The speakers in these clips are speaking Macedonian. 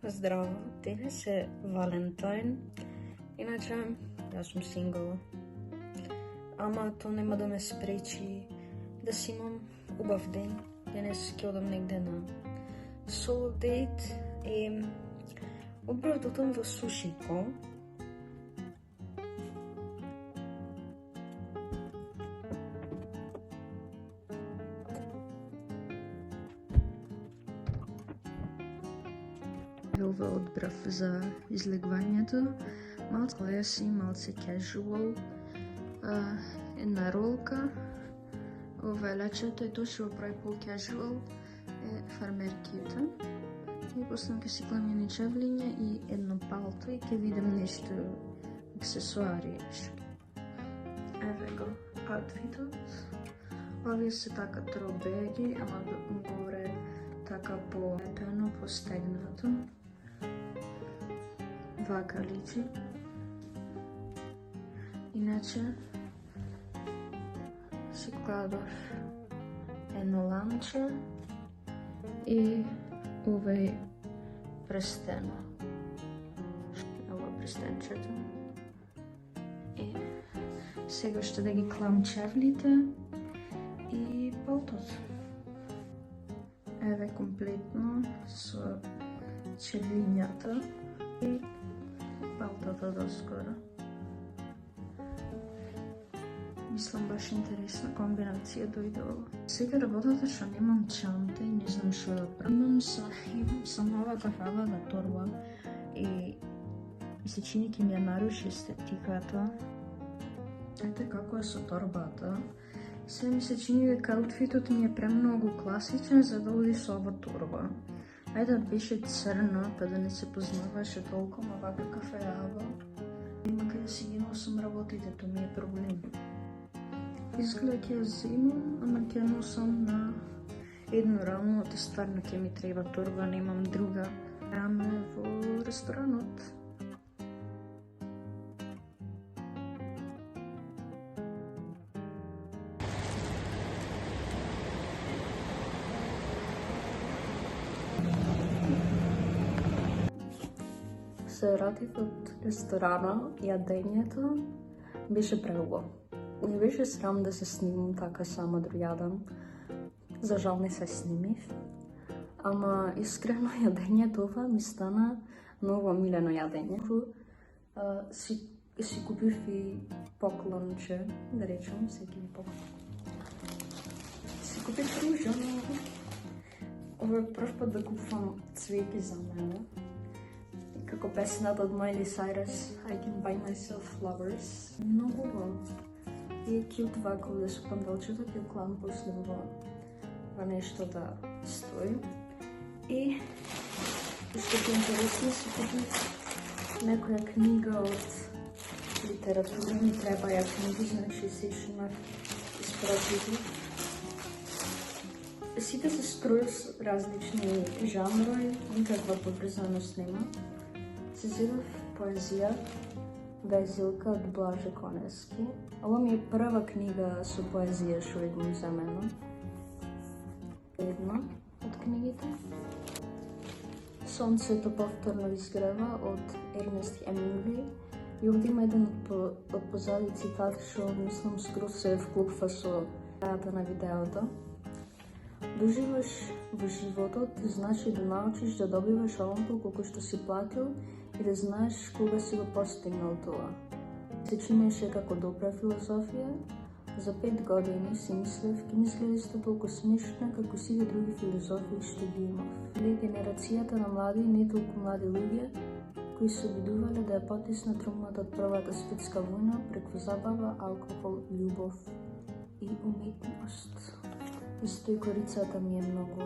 Здраво, денес е Валентайн. Иначе, јас сум сингл. Ама тоа нема да ме спречи да си имам убав ден. Денес ќе одам негде на соло дейт и одбрав да отидам во Сушико. Ова одбрав за излегувањето. Малце класи, малце casual. Една ролка. Ова е лечето и тоа што го прави по-casual е фармерките. И после ќе си кламени чевлиња и едно палто и ќе видам нешто аксесуари. Еве го аутфитот. Овие се така тробеги, ама горе така по-лепено, постегнато. Вака личи. Иначе си кладов едно ламче и овој прстено. Ово прстенчето. И сега ще да ги клам чевлите и палтото. Еве комплетно со чевлињата и палтото доскоро. Мислам баш интересна комбинација дојде ова. Сега работата што немам чанта и не знам што да правам. Имам само ова кафелава торба и ми се чини ќе ми ја наруши естетиката. Ете како е со торбата. Се ми се чини дека аутфитот ми е премногу класичен за да оди со ова торба. Ајде беше црна, па да не се познаваше толку, ма вака кафеава. Нема каде си ги носам работите, тоа ми е проблем. Изгледа ќе ја земам, ама ќе носам на едно рамо, оти стварно ќе ми треба торба, немам друга раме во ресторанот. Се вратив од ресторана, јадењето беше преубаво. Не беше срам да се снимам така сама да јадам. За жал не се снимив. Ама искрено јадењето ова ми стана многу омилено јадење. Си купив и поклонче, да речем, секи ми поклон. Си купив ружа, но ова е прв пат да купувам цвеки за мене. И како песната од Miley Cyrus, I can buy myself flowers. Многу убаво. И е кјут вака овде со пандалчето, ќе клам после во нешто да стои. И што е интересно, си купив некоја книга од литература, ми требаја книги, значи се ишунав испратити. Сите се скрој со различни жанрови, никаква поврзаност нема. Се зедов поезија, Везилка од Блаже Коневски. Ова ми е прва книга со поезија што имам земено. Една од книгите. Сонцето повторно изгрева од Ернест Хемингвеј. И овде има еден од позади цитат што мислам скроз се вклопва со крајата на видеото. Да уживаш во животот значи да научиш да добиваш онолку колку што си платил и да знаеш кога си го постигнал тоа. Се чинеше како добра филозофија. За 5 години си мислев, ке ми изгледа исто толку смешна како сите други филозофии што ги имав. Или генерацијата на млади и не толку млади луѓе, кои се обидувале да ја потиснат травмата од првата светска војна преку забава, алкохол, љубов и уметност. Исто и корицата ми е многу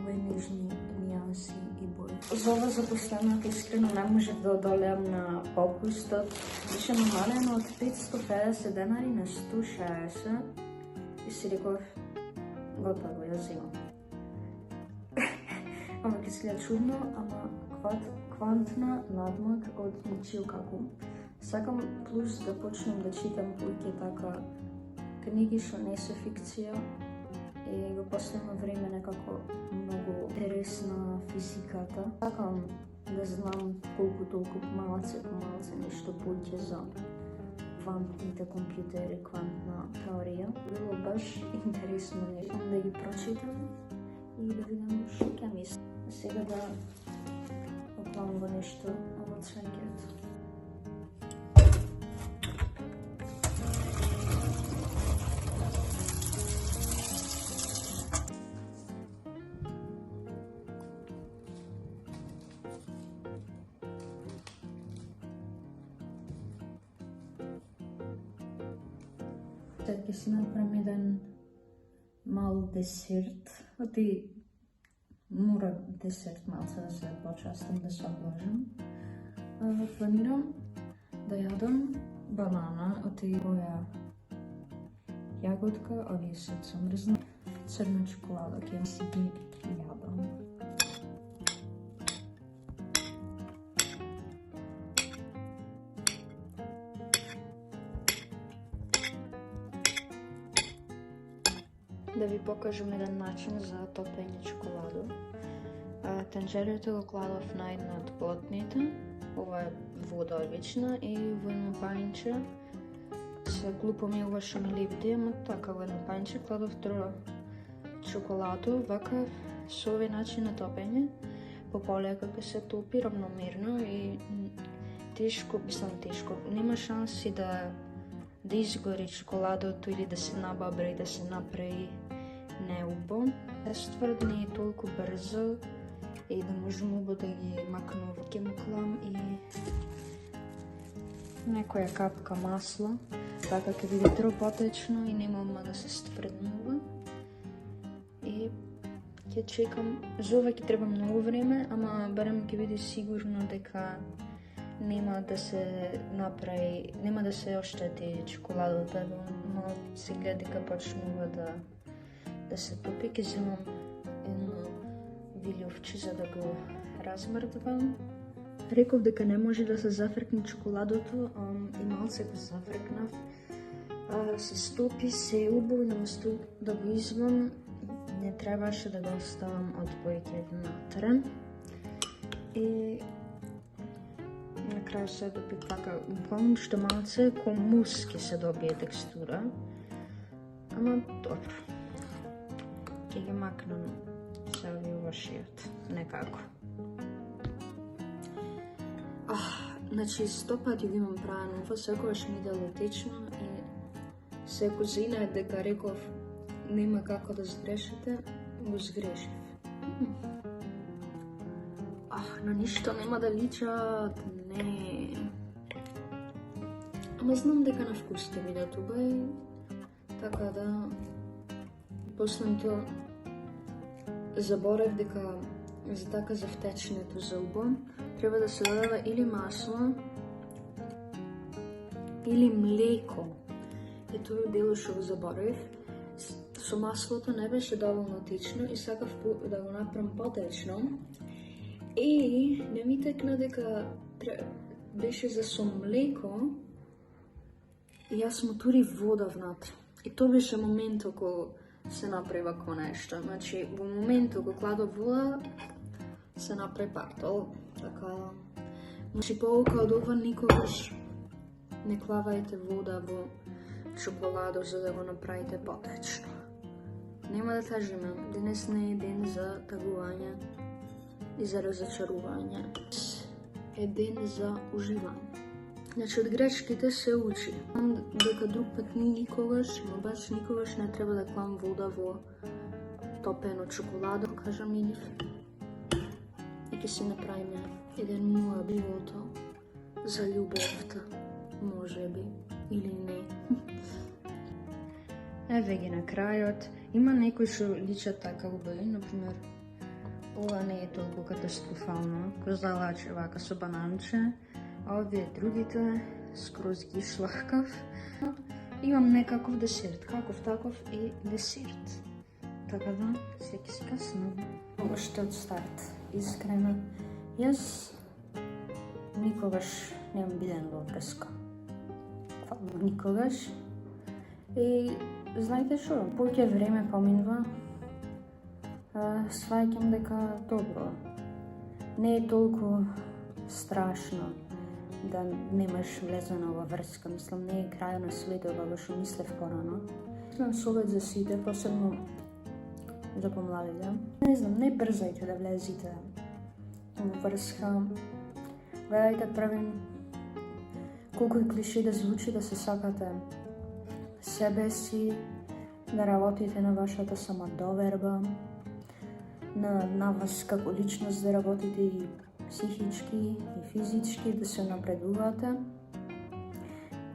бенежни нијанси и бои. За ова запостанок искрено не можев да одолеам на попустот. Беше намалено од 550 денари на 160 и си реков, готово, ја земам. Ама ке изгледа чудно, ама квантна надмак од Мичио Каку. Сакам плюс да почнем да читам повеќе така книги што не се фикција и во последно време некако многу интересна физиката. Сакам да знам колку толку малце нешто поќе за квантните компјутери, квантна теорија. Било баш интересно да ги прочитам и да видам што ќе мислам. Сега да оклам во нешто во цвеќето. Сега ќе си направим еден мал десерт. Оти мора десерт малце да се почастам, да се облажам. Планирам да јадам банана, оти која јаготка, овие се замрзна, црна чоколада, ќе си ги јадам. Да ви покажам еден начин за топење чоколадо. Тенџерето го кладов на една од плотните, ова е вода обична, и во едно пајнче се глупо милваше ми липти, ама така во едно пајнче кладов чоколадо, вака со овој начин на топење, пополека ќе се топи равномерно и тешко, нема шанси да изгори чоколадото или да се набабре и да се направи неубо. Тестот не е толку брзо и да можам убаво да ги макнам. Ќе му клам и некоја капка масло, така ќе биде тропотечно и нема да се стврднува. И ќе чекам, за ова ќе треба многу време, ама барем ќе биде сигурно дека нема да се направи, нема да се оштети чоколадата, но се гледа дека почнува да се топи. Ќе земам едно вилјовче за да го размрдвам. Реков дека не може да се зафркне чоколадото, и малце го зафркнав. Се стопи, се убаво, наместо да го извам, не требаше да го оставам одбојке внатре. И на крај се доби така буквално што малце ко мус ќе се добие текстура. Ама добро. Ќе ги макнам се во шијот, некако. Значи, 100 пати го имам правено ова, секогаш ми дело течно и секој знае дека реков нема како да сгрешите, го сгрешив. На ништо нема да личат, не. Ама знам дека на вкус ќе бидат убави, така да последното заборев дека за така за втечнето за убаво треба да се додава или масло или млеко. И тоа дело што го заборев. Со маслото не беше доволно течно и сакав да го направам потечно. И не ми текна дека беше за со млеко и јас му турив вода внатре. И тоа беше моментот кога се направи вако нешто. Значи, во моментот кога кладов вода, се направи партол. Така, значи, поука од ова, никогаш не клавајте вода во чоколадо за да го направите потечно. Нема да тажиме, денес не е ден за тагување и за разочарување. Е ден за уживање. Значи, од грешките се учи. Знам дека друг пат никогаш, но баш никогаш не треба да клам вода во топено чоколадо. Кажам и и ќе си направиме еден моја живото за љубовта, може би, или не. Еве ги на крајот. Има некои што личат така убави, например, ова не е толку катастрофално, козалаче вака со бананче, а овие другите скроз ги шлахкав. Имам некаков десерт, каков таков и десерт. Така да, секи си касно. Уште од старт, искрено, јас никогаш немам биден во врска. Никогаш. И знаете што, повеќе време поминува, сваќам дека добро. Не е толку страшно да немаш влезена ова врска, мислам, не е крајот на светот, како што мислев порано. Мислам совет за сите, посебно за помладите. Не знам, не брзајте да влезите во врска. Гледајте првен, колку и клише да звучи, да се сакате себе си, да работите на вашата самодоверба, на вас како личност да работите и психички и физички, да се напредувате.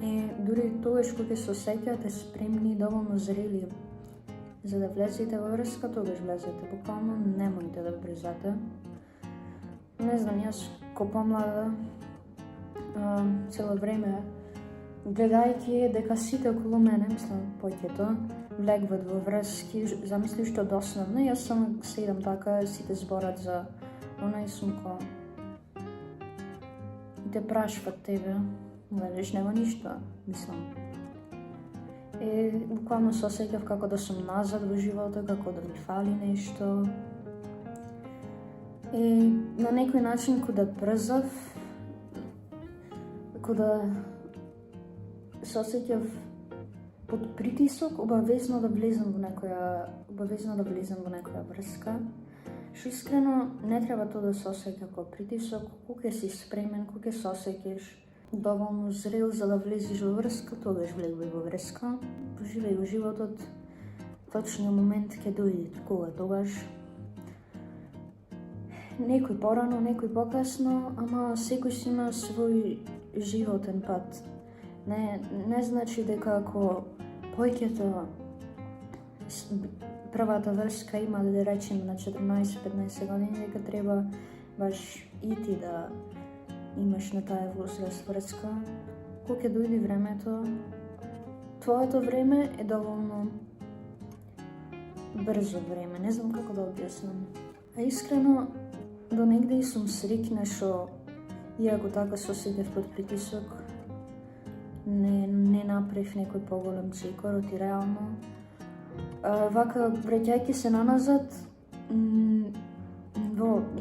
И дури тогаш кога се осеќате спремни и доволно зрели за да влезете во врска, тогаш влезете. Буквално немојте да брзате. Не знам, јас ко помлада цело време гледајќи дека сите околу мене, мислам, повеќето, влегват во врски, замисли што досневно, јас само седам така, сите зборат за она и сум ко... И те прашват тебе, гледаш, нема ништо, мислам. И буквално се осеќав како да сум назад во животот, како да ми фали нешто. И на некој начин кога брзав, кога се осеќав под притисок, обавезно да влезам во некоја врска. Што искрено не треба тоа да се осеќа како притисок, кога си спремен, кога се осеќаш доволно зрел за да влезеш во врска, тогаш влегувај во врска. Поживај во животот, точниот момент ќе дојде, кога тогаш. Некој порано, некој покасно, ама секој си има свој животен пат. Не значи дека ако повеќето првата врска има, да речем, на 14-15 години, дека треба баш и ти да имаш на таа возраст врска. Кога ќе дојде времето, твоето време е доволно брзо време, не знам како да објаснам. А искрено, до негде и сум среќна што, иако така се осеќав под притисок, не направив некој поголем чекорот и реално. Вака, враќајќи се наназад,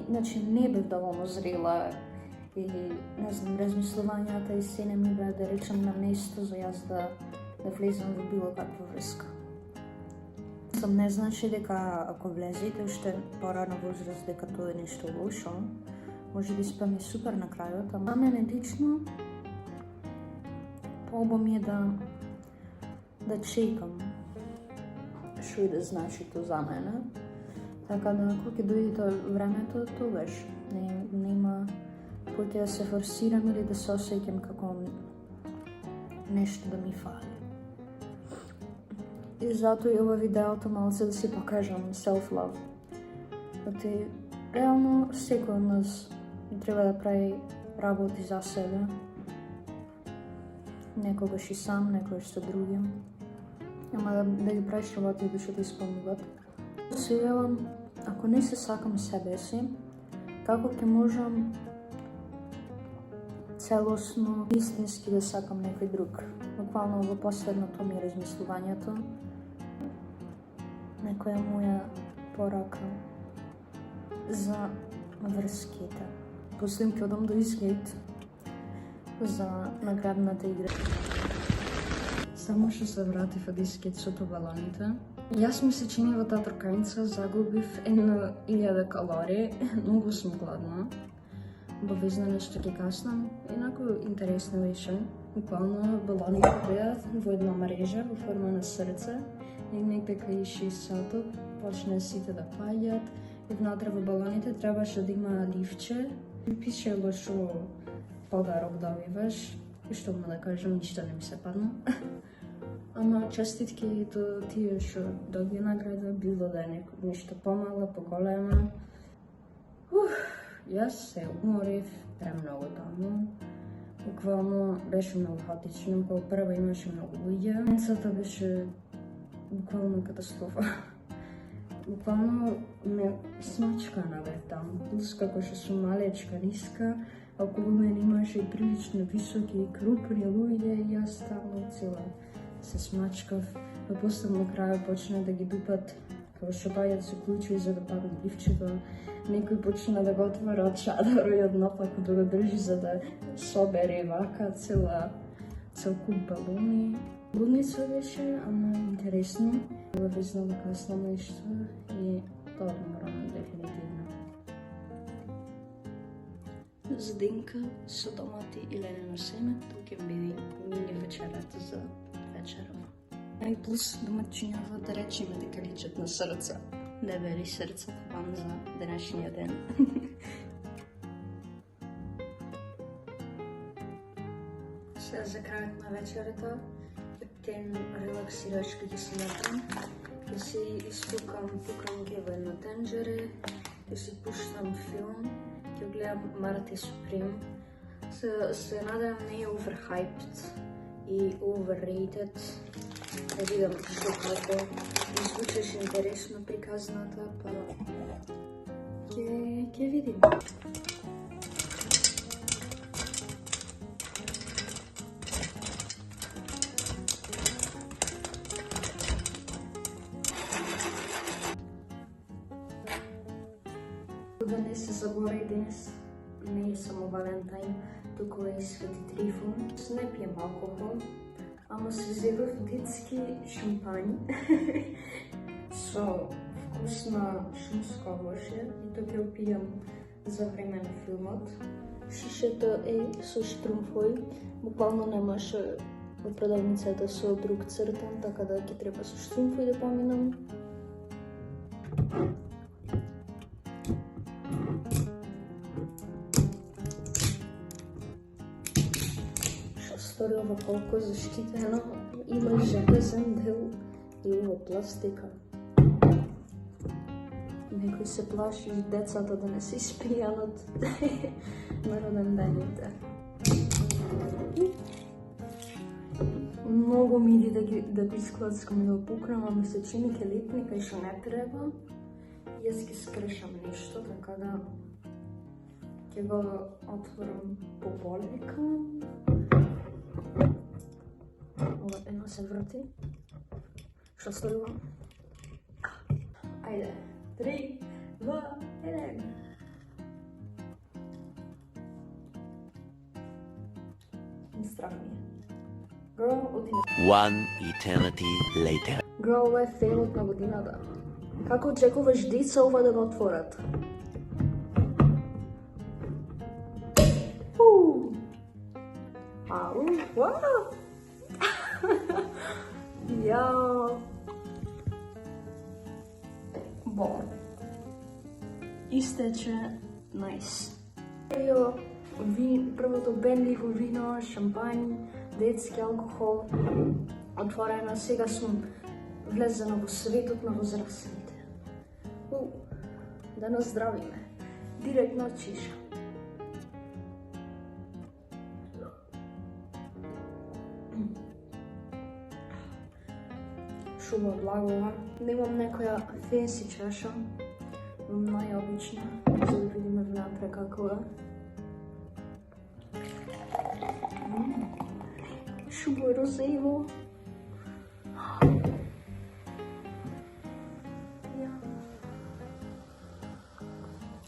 значи не бев доволно зрела и, не знам, размислувањата и се не ми беа, да речем, на место за јас да влезам во било каква врска. Не значи дека ако влезете уште порано возраст дека тоа е нешто лошо, може би спаме супер на крајот, ама мене лично поубаво ми е да чекам што и да значи тоа за мене. Така да, кога ќе дојде тоа времето, тогаш нема поќе да се форсирам или да се осеќам како нешто да ми фали. И затоа и ова видеото малце да си покажам self-love. Оти, реално, секој од нас треба да прави работи за себе. Некогаш и сам, некогаш со други. Ама да ги правиш работи кои што те исполнуват. Се велам, ако не се сакам себе си, како ќе можам целосно, истински да сакам некој друг? Буквално во последното ми размислувањето, некоја моја порака за врските. После ќе одам до Eastgate за наградната игра. Само што се вратив од Eastgate со балоните. Јас ми се чини во таа трканица загубив 1000 калории, многу сум гладна. Обавезно нешто ќе каснам, инаку интересно беше. Буквално балоните беа во една мрежа во форма на срце и негде кај 6 сатот почна сите да паѓат и внатре во балоните требаше да има ливче. Пишело што подарок добиваш и што му да кажам, ништо не ми се падна. Ама честитки до тие што доби награда, било да е нешто помало, поголемо. Јас се уморив премногу таму. Буквално беше многу хаотично, кога прва имаше многу луѓе. Менцата беше буквално катастрофа. Буквално ме смачка навек таму. Плюс како што сум малечка, ниска, околу мене имаше и прилично високи и крупни луѓе и јас таму цела се смачкав. па после на крај почна да ги дупат како што паѓаат со клучи за да падат ливчето. Некој почна да го отвора од чадор и од напаку да го држи за да собере вака цел куп балони. Лудница беше, ама интересно. Везна на касно нешто и тоа морам дефинитивно. Здинка со томати и ленено семе, тоа ќе биде мини вечерата за вечерава. И плюс домаќињата да речеме дека личат на срца. Да бери срцата вам за денешниот ден. Сега за крајот на вечерата ќе релаксираш ќе си напрем. Ќе си испукам пуканки во едно тенџере, ќе си пуштам филм, ќе гледам Марти Суприм. Се надевам не е overhyped и overrated. Да видам што како звучеше интересно приказната, па ќе видим. Да не се заборави денес, не е само Валентайн, туку е Свети Трифун. Не пием алкохол, ама се зедов детски шампањ со вкус на шумско лоше и тоа ќе опијам за време на филмот. Шишето е со штрумфој, буквално немаше во продавницата со друг цртан, така да ќе треба со штрумфој да поминам. Стори ова колко заштитено, има железен дел и ова пластика. Некој се плаши децата да не се испијанат на роден дените. Многу ми иди да ги склацкам да опукнам, а ми се чини ке липни кај што не треба. Јас ќе скрешам нешто, така да ќе го отворам пополека. Ова едно се врти. Што сторувам? Ајде. 3, 2, 1. Страх ми е. One eternity later. Гро, ова е фейлот на годината. Како очекуваш деца ова да го отворат? Ау, вау! Јао! Бо. Истече, најс. Ејо, првото бенливо вино, шампањ, детски алкохол, отворено, сега сум влезена во светот на возрастните. Да наздравиме. Директно од чиша. Шума благова. Немам некоја фенси чаша. Имам најобична, за да видиме внатре како е. Шубо розево.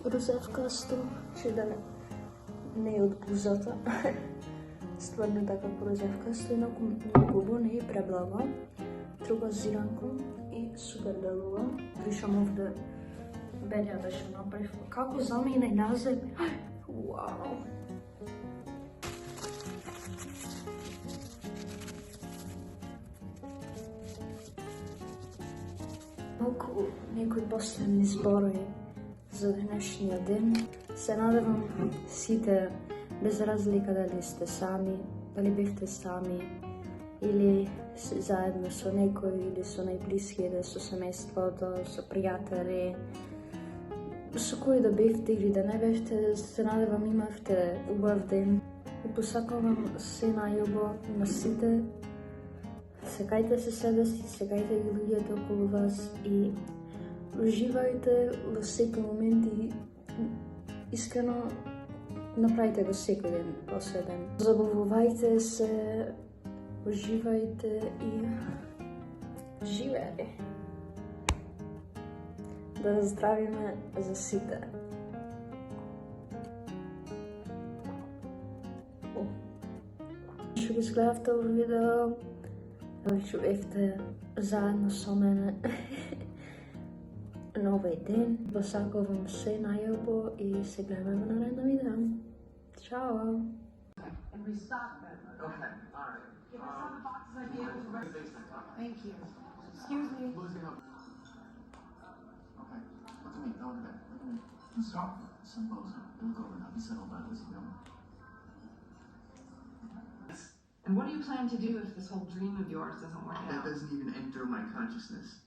Розевкасто, че да не е од бузата. Стварно така розевкасто, инаку многу не е преблага. Друга зиранко и супер делува. Вишам овде белја беше направив. Како за мене назад? Вау! Малку некои последни зборови за денешниот ден. Се надевам сите, без разлика дали сте сами, дали бевте сами, или заедно со некој, или со најблиските, со семејството, со пријатели, со кој да бевте или да не бевте, се надевам имавте убав ден. И посакувам се најубаво на сите. Секајте се себе си, секајте ги луѓето околу вас и уживајте во секој момент и искрено направите го секој ден посветен. Забавувајте се, уживајте и Живеј! Да здравиме за сите. Што го изгледавте ово видео, што бевте заедно со мене на овој ден. Посакувам се најубаво и се гледаме во наредно видео. Чао! And restock them. Okay, alright. If I saw the boxes, I'd be able to rest. Thank you. Excuse me. Losing up. Okay, look at me, go to bed. Look at me. Stop. Some bozo. Look over now. Be settled down. Listen, go. And what do you plan to do if this whole dream of yours doesn't work That out? doesn't even enter my consciousness.